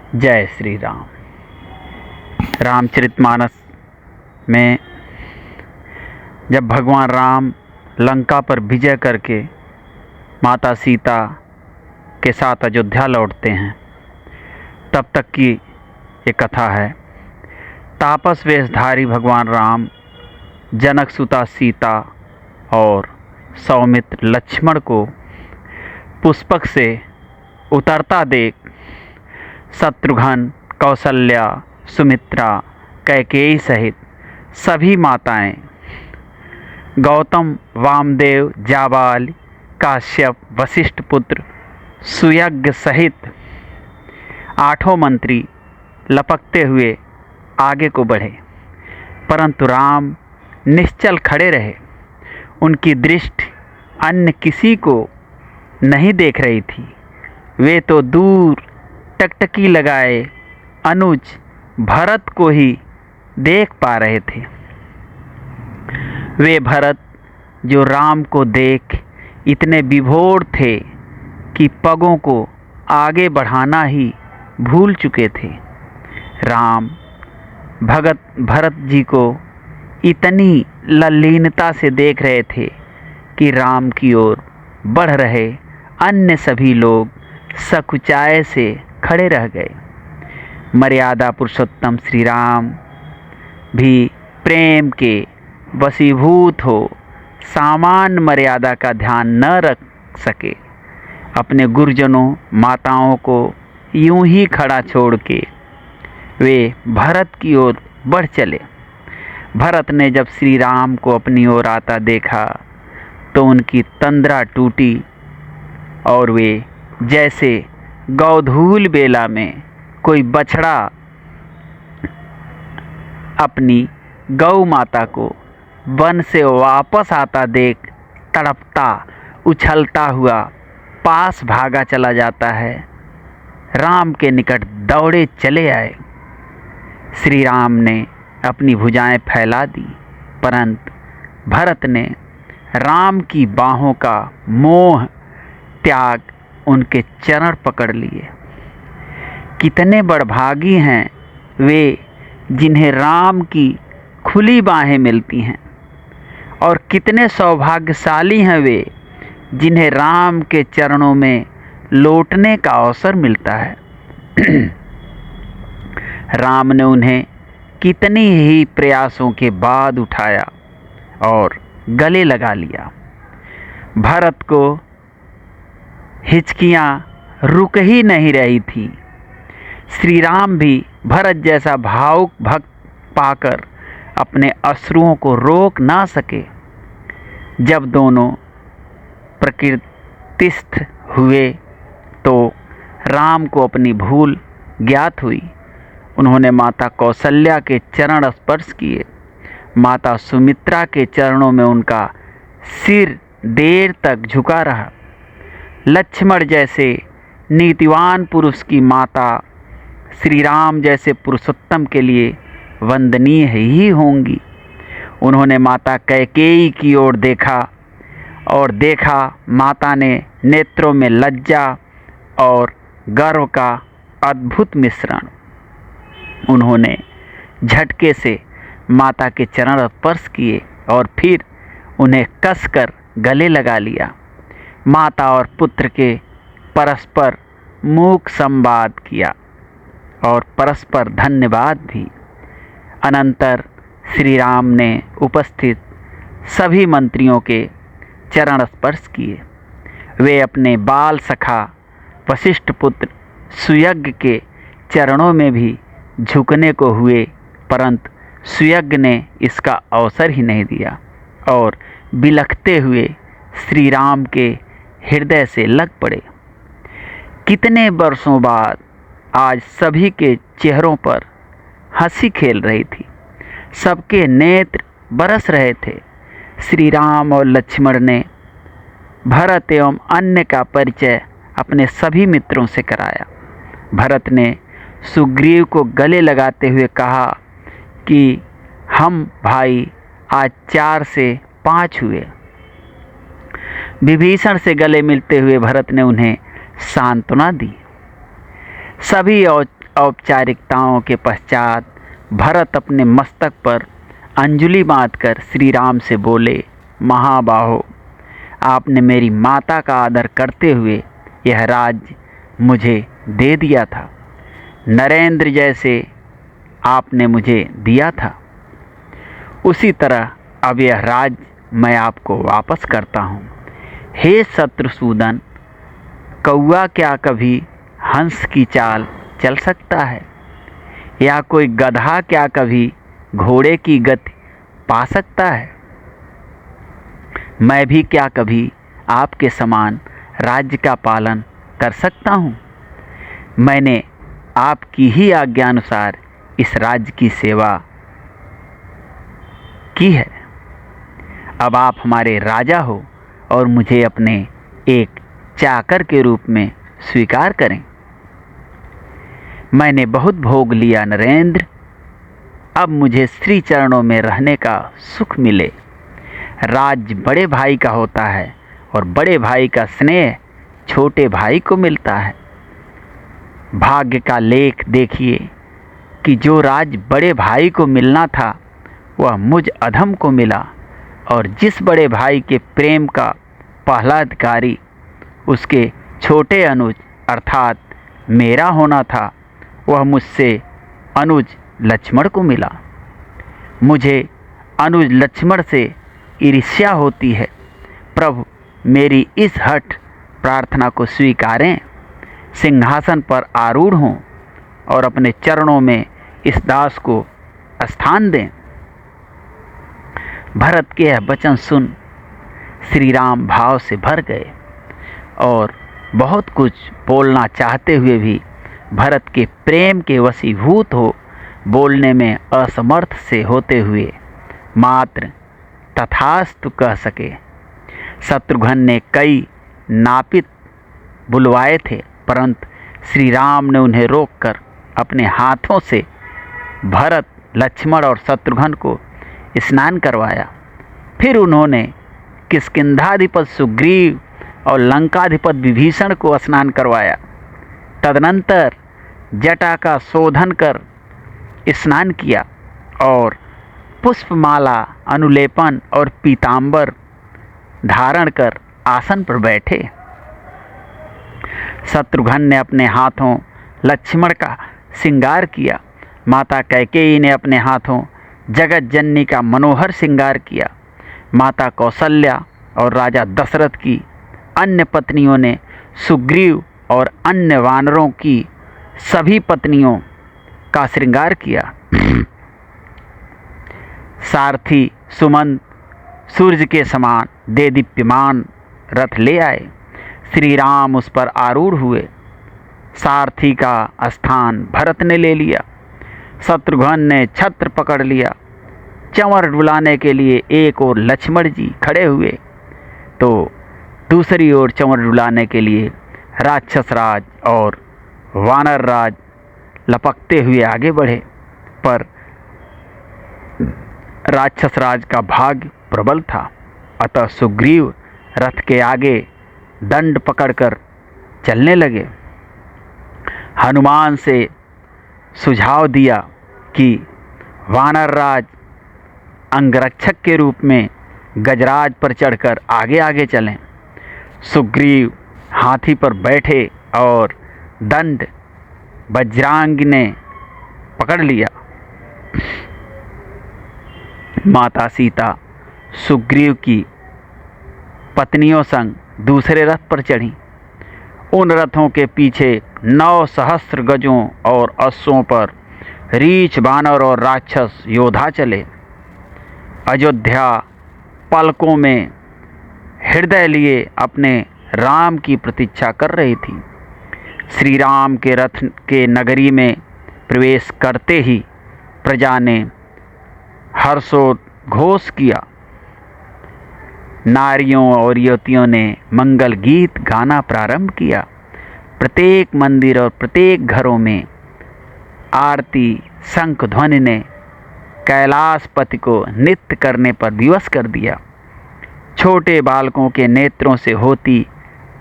जय श्री राम। रामचरितमानस में जब भगवान राम लंका पर विजय करके माता सीता के साथ अयोध्या लौटते हैं, तब तक की ये कथा है। तापस वेशधारी भगवान राम जनक सुता सीता और सौमित्र लक्ष्मण को पुष्पक से उतरता देख शत्रुघ्न, कौसल्या, सुमित्रा, कैकेयी सहित सभी माताएं, गौतम, वामदेव, जाबाल, काश्यप, वशिष्ठ पुत्र सुयज्ञ सहित आठों मंत्री लपकते हुए आगे को बढ़े, परंतु राम निश्चल खड़े रहे। उनकी दृष्टि अन्य किसी को नहीं देख रही थी। वे तो दूर टकटकी लगाए अनुज भरत को ही देख पा रहे थे। वे भरत जो राम को देख इतने विभोर थे कि पगों को आगे बढ़ाना ही भूल चुके थे। राम भरत जी को इतनी ललीनता से देख रहे थे कि राम की ओर बढ़ रहे अन्य सभी लोग सकुचाए से खड़े रह गए। मर्यादा पुरुषोत्तम श्री राम भी प्रेम के वशीभूत हो सामान्य मर्यादा का ध्यान न रख सके। अपने गुरुजनों माताओं को यूं ही खड़ा छोड़ के वे भरत की ओर बढ़ चले। भरत ने जब श्री राम को अपनी ओर आता देखा तो उनकी तंद्रा टूटी और वे जैसे गौधूल बेला में कोई बछड़ा अपनी गौ माता को वन से वापस आता देख तड़पता उछलता हुआ पास भागा चला जाता है, राम के निकट दौड़े चले आए। श्री राम ने अपनी भुजाएं फैला दी, परंतु भरत ने राम की बाहों का मोह त्याग उनके चरण पकड़ लिए। कितने बड़भागी हैं वे जिन्हें राम की खुली बाहें मिलती हैं, और कितने सौभाग्यशाली हैं वे जिन्हें राम के चरणों में लौटने का अवसर मिलता है। राम ने उन्हें कितनी ही प्रयासों के बाद उठाया और गले लगा लिया। भरत को हिचकियां रुक ही नहीं रही थी। श्री राम भी भरत जैसा भावुक भक्त पाकर अपने अश्रुओं को रोक ना सके। जब दोनों प्रकृतिस्थ हुए तो राम को अपनी भूल ज्ञात हुई। उन्होंने माता कौसल्या के चरण स्पर्श किए। माता सुमित्रा के चरणों में उनका सिर देर तक झुका रहा। लक्ष्मण जैसे नीतिवान पुरुष की माता श्री राम जैसे पुरुषोत्तम के लिए वंदनीय ही होंगी। उन्होंने माता कैकेयी की ओर देखा और देखा माता ने नेत्रों में लज्जा और गर्व का अद्भुत मिश्रण। उन्होंने झटके से माता के चरण स्पर्श किए और फिर उन्हें कसकर गले लगा लिया। माता और पुत्र के परस्पर मूक संवाद किया और परस्पर धन्यवाद भी। अनंतर श्री राम ने उपस्थित सभी मंत्रियों के चरण स्पर्श किए। वे अपने बाल सखा वशिष्ठ पुत्र सुयज्ञ के चरणों में भी झुकने को हुए, परंतु सुयज्ञ ने इसका अवसर ही नहीं दिया और बिलखते हुए श्री राम के हृदय से लग पड़े। कितने वर्षों बाद आज सभी के चेहरों पर हंसी खेल रही थी। सबके नेत्र बरस रहे थे। श्री राम और लक्ष्मण ने भरत एवं अन्य का परिचय अपने सभी मित्रों से कराया। भरत ने सुग्रीव को गले लगाते हुए कहा कि हम भाई आज 4 से 5 हुए। विभीषण से गले मिलते हुए भरत ने उन्हें सांत्वना दी। सभी औपचारिकताओं के पश्चात भरत अपने मस्तक पर अंजलि बांधकर श्री राम से बोले, महाबाहो, आपने मेरी माता का आदर करते हुए यह राज्य मुझे दे दिया था, नरेंद्र जैसे आपने मुझे दिया था, उसी तरह अब यह राज्य मैं आपको वापस करता हूँ। हे शत्रुसूदन, कौआ क्या कभी हंस की चाल चल सकता है, या कोई गधा क्या कभी घोड़े की गति पा सकता है? मैं भी क्या कभी आपके समान राज्य का पालन कर सकता हूँ? मैंने आपकी ही आज्ञानुसार इस राज्य की सेवा की है। अब आप हमारे राजा हो और मुझे अपने एक चाकर के रूप में स्वीकार करें। मैंने बहुत भोग लिया नरेंद्र, अब मुझे श्री चरणों में रहने का सुख मिले। राज्य बड़े भाई का होता है और बड़े भाई का स्नेह छोटे भाई को मिलता है। भाग्य का लेख देखिए कि जो राज्य बड़े भाई को मिलना था वह मुझ अधम को मिला, और जिस बड़े भाई के प्रेम का पहला अधिकारी उसके छोटे अनुज अर्थात मेरा होना था, वह मुझसे अनुज लक्ष्मण को मिला। मुझे अनुज लक्ष्मण से ईर्ष्या होती है। प्रभु, मेरी इस हठ प्रार्थना को स्वीकारें, सिंहासन पर आरूढ़ हों और अपने चरणों में इस दास को स्थान दें। भरत के यह वचन सुन श्री राम भाव से भर गए और बहुत कुछ बोलना चाहते हुए भी भरत के प्रेम के वशीभूत हो बोलने में असमर्थ से होते हुए मात्र तथास्तु कह सके। शत्रुघ्न ने कई नापित बुलवाए थे, परंतु श्री राम ने उन्हें रोककर अपने हाथों से भरत, लक्ष्मण और शत्रुघ्न को स्नान करवाया। फिर उन्होंने किष्किंधाधिपति सुग्रीव और लंकाधिपति विभीषण को स्नान करवाया। तदनंतर जटा का शोधन कर स्नान किया और पुष्पमाला, अनुलेपन और पीतांबर धारण कर आसन पर बैठे। शत्रुघ्न ने अपने हाथों लक्ष्मण का श्रृंगार किया। माता कैकेयी ने अपने हाथों जगत जननी का मनोहर श्रृंगार किया। माता कौशल्या और राजा दशरथ की अन्य पत्नियों ने सुग्रीव और अन्य वानरों की सभी पत्नियों का श्रृंगार किया। सारथी सुमंत सूर्य के समान देदीप्यमान रथ ले आए। श्री राम उस पर आरूढ़ हुए। सारथी का स्थान भरत ने ले लिया। शत्रुघ्न ने छत्र पकड़ लिया। चंवर डुलाने के लिए एक ओर लक्ष्मण जी खड़े हुए तो दूसरी ओर चंवर डुलाने के लिए राक्षस राज और वानर राज लपकते हुए आगे बढ़े, पर राक्षस राज का भाग्य प्रबल था। अतः सुग्रीव रथ के आगे दंड पकड़कर चलने लगे। हनुमान से सुझाव दिया कि वानर राज अंगरक्षक के रूप में गजराज पर चढ़कर आगे आगे चलें। सुग्रीव हाथी पर बैठे और दंड वज्रांग ने पकड़ लिया। माता सीता सुग्रीव की पत्नियों संग दूसरे रथ पर चढ़ी। उन रथों के पीछे 9 सहस्त्र गजों और अश्वों पर रीछ, बानर और राक्षस योद्धा चले। अयोध्या पलकों में हृदय लिए अपने राम की प्रतीक्षा कर रही थी। श्री राम के रथ के नगरी में प्रवेश करते ही प्रजा ने हर्षोद्घोष किया। नारियों और युवतियों ने मंगल गीत गाना प्रारंभ किया। प्रत्येक मंदिर और प्रत्येक घरों में आरती शंख ध्वनि ने कैलाशपति को नृत्य करने पर विवश कर दिया। छोटे बालकों के नेत्रों से होती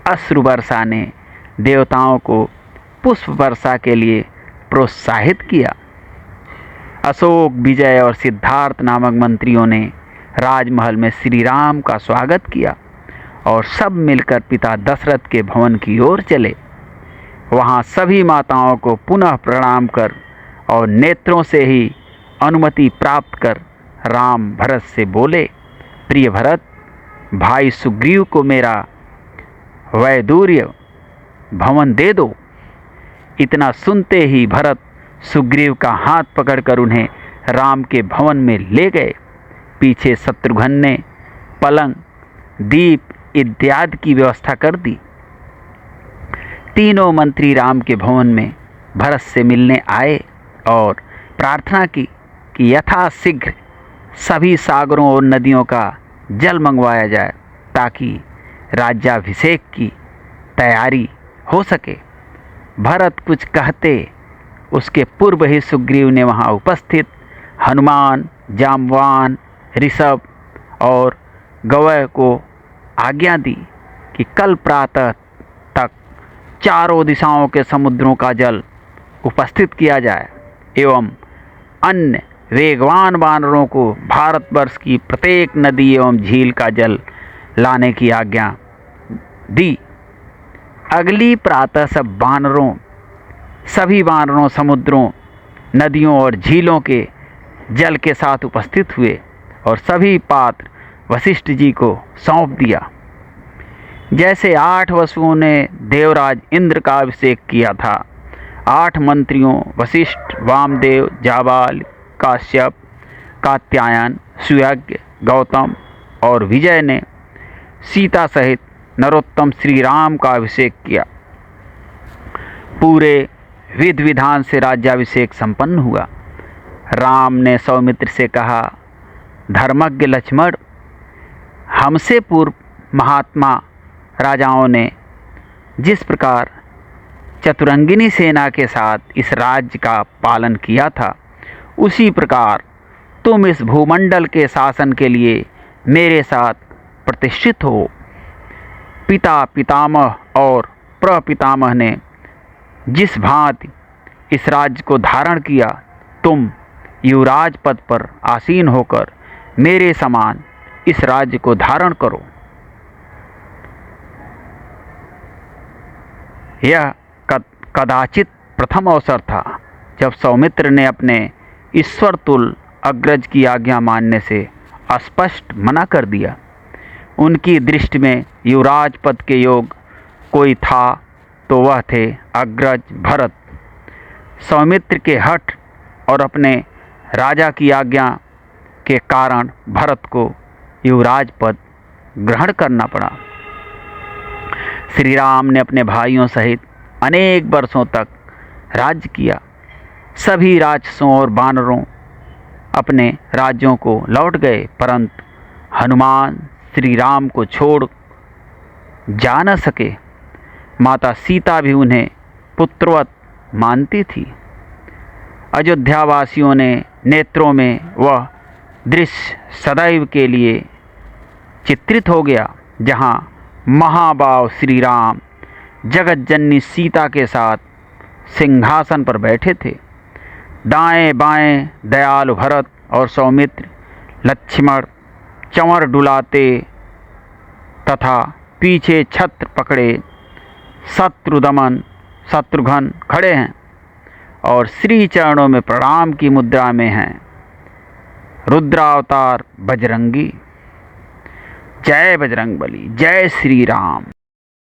अश्रु वर्षा ने देवताओं को पुष्प वर्षा के लिए प्रोत्साहित किया। अशोक, विजय और सिद्धार्थ नामक मंत्रियों ने राजमहल में श्री राम का स्वागत किया और सब मिलकर पिता दशरथ के भवन की ओर चले। वहां सभी माताओं को पुनः प्रणाम कर और नेत्रों से ही अनुमति प्राप्त कर राम भरत से बोले, प्रिय भरत, भाई सुग्रीव को मेरा वैदूर्य भवन दे दो। इतना सुनते ही भरत सुग्रीव का हाथ पकड़कर उन्हें राम के भवन में ले गए। पीछे शत्रुघ्न ने पलंग, दीप इत्यादि की व्यवस्था कर दी। तीनों मंत्री राम के भवन में भरत से मिलने आए और प्रार्थना की कि यथाशीघ्र सभी सागरों और नदियों का जल मंगवाया जाए ताकि राज्याभिषेक की तैयारी हो सके। भरत कुछ कहते उसके पूर्व ही सुग्रीव ने वहां उपस्थित हनुमान, जाम्बवान, ऋषभ और गवय को आज्ञा दी कि कल प्रातः तक चारों दिशाओं के समुद्रों का जल उपस्थित किया जाए एवं अन्य वेगवान वानरों को भारतवर्ष की प्रत्येक नदी एवं झील का जल लाने की आज्ञा दी। अगली प्रातः सभी वानरों समुद्रों, नदियों और झीलों के जल के साथ उपस्थित हुए और सभी पात्र वशिष्ठ जी को सौंप दिया। जैसे 8 वसुओं ने देवराज इंद्र का अभिषेक किया था, 8 मंत्रियों वशिष्ठ, वामदेव, जाबाल, काश्यप, कात्यायन, सुयज्ञ, गौतम और विजय ने सीता सहित नरोत्तम श्री राम का अभिषेक किया। पूरे विधि विधान से राज्याभिषेक संपन्न हुआ। राम ने सौमित्र से कहा, धर्मज्ञ लक्ष्मण, हमसे पूर्व महात्मा राजाओं ने जिस प्रकार चतुरंगिनी सेना के साथ इस राज्य का पालन किया था, उसी प्रकार तुम इस भूमंडल के शासन के लिए मेरे साथ प्रतिष्ठित हो। पिता, पितामह और प्रपितामह ने जिस भांति इस राज्य को धारण किया, तुम युवराज पद पर आसीन होकर मेरे समान इस राज्य को धारण करो। यह कदाचित प्रथम अवसर था जब सौमित्र ने अपने ईश्वर तुल्य अग्रज की आज्ञा मानने से स्पष्ट मना कर दिया। उनकी दृष्टि में युवराज पद के योग कोई था तो वह थे अग्रज भरत। सौमित्र के हठ और अपने राजा की आज्ञा के कारण भरत को युवराज पद ग्रहण करना पड़ा। श्री राम ने अपने भाइयों सहित अनेक वर्षों तक राज्य किया। सभी राक्षसों और वानरों अपने राज्यों को लौट गए, परंतु हनुमान श्री राम को छोड़ जा न सके। माता सीता भी उन्हें पुत्रवत मानती थी। अयोध्यावासियों ने नेत्रों में वह दृश्य सदैव के लिए चित्रित हो गया जहाँ महाबाव श्री राम जगत जननी सीता के साथ सिंहासन पर बैठे थे। दाएं बाएं दयालु भरत और सौमित्र, लक्ष्मण चंवर डुलाते तथा पीछे छत्र पकड़े शत्रुघ्न खड़े हैं और श्री चरणों में प्रणाम की मुद्रा में हैं। रुद्रावतार बजरंगी। जय बजरंगबली, जय श्री राम।